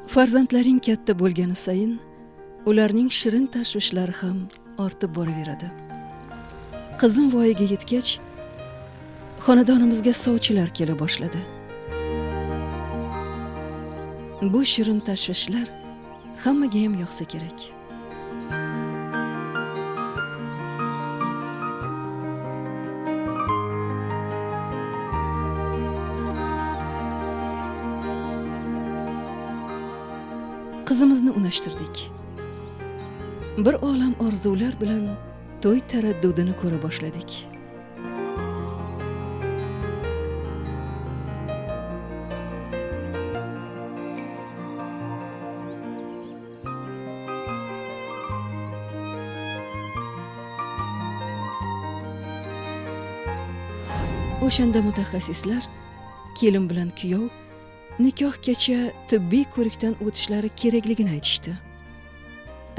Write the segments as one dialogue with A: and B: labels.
A: Farzandlaring katta bo'lgani sayin ularning shirin tashvishlari ham ortib boraveradi. Qizim voyaga yetgach, xonadonimizga sovchilar kela boshladi. Bu shirin tashvishlar hammaga ham yoqsa kerak. Qizimizni unashtirdik. Bir olam orzular bilan to'y taraddudini ko'ra boshladik. O'shanda mutaxassislar kelin bilan kuyov nikohgacha tibbiy ko'rikdan o'tishlari kerakligini aytishdi.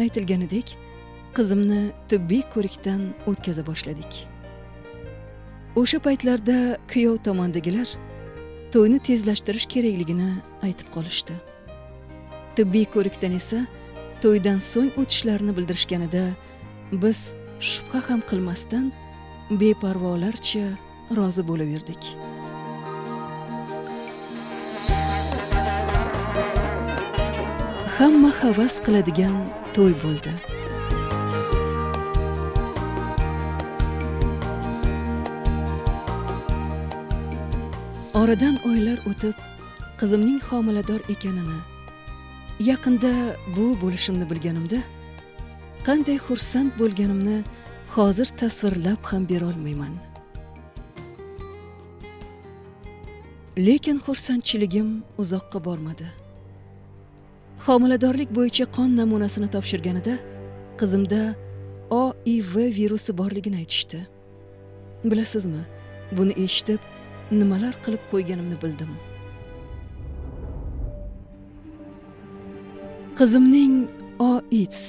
A: Aytilganidek, qizimni tibbiy ko'rikdan o'tkaza boshladik. O'sha paytlarda kuyov tomondagilar to'yni tezlashtirish kerakligini aytib qolishdi. Tibbiy ko'rikdan esa to'ydan so'ng o'tishlarini bildirishganida biz shubha ham qilmasdan beparvolarcha rozi bo'laverdik. Hamma havas qiladigan to'y bo'ldi. Oradan oylar o'tib, qizimning homilador ekanini, yaqinda bu bo'lishimni bilganimda, qanday xursand bo'lganimni hozir tasvirlab ham bera olmayman. Lekin xursandchiligim uzoqqa bormadi. Homiladorlik bo'yicha qon namunasini topshirganida qizimda OIV virusi borligini aytishdi. Bilasizmi, buni eshitib nimalar qilib qo'yganimni bildim. Qizimning AIDS,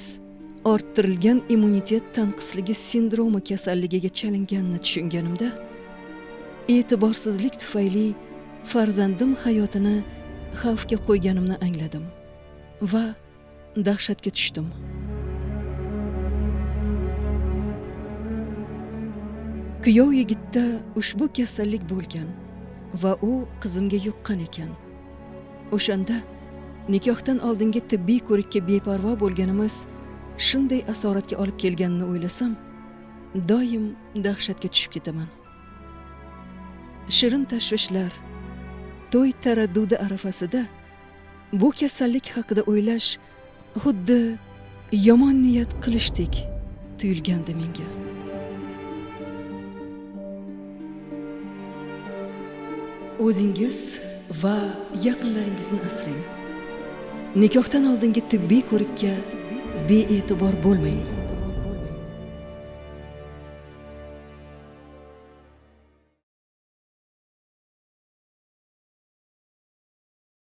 A: orttirilgan immunitet tanqisligi sindromi kasalligiga chalinganini tushunganimda, e'tiborsizlik tufayli farzandim hayotini xavfga qo'yganimni angladim va dahshatga tushdim. Kuyov yigitda ushbu kasallik bo'lgan va u qizimga yuqqan ekan. O'shanda nikohdan oldingi tibbiy ko'rikka beparvo bo'lganimiz shunday asoratga olib kelganini o'ylasam, doim dahshatga tushib ketaman. Shirin tashvishlar, to'y taraddudi arafasida bu kasallik haqida o'ylash xuddi yomon niyat qilishdek tuyulgandi menga. O'zingiz va yaqinlaringizni asrang. Nikohdan oldingi tibbiy ko'rikka bee'tibor bo'lmang.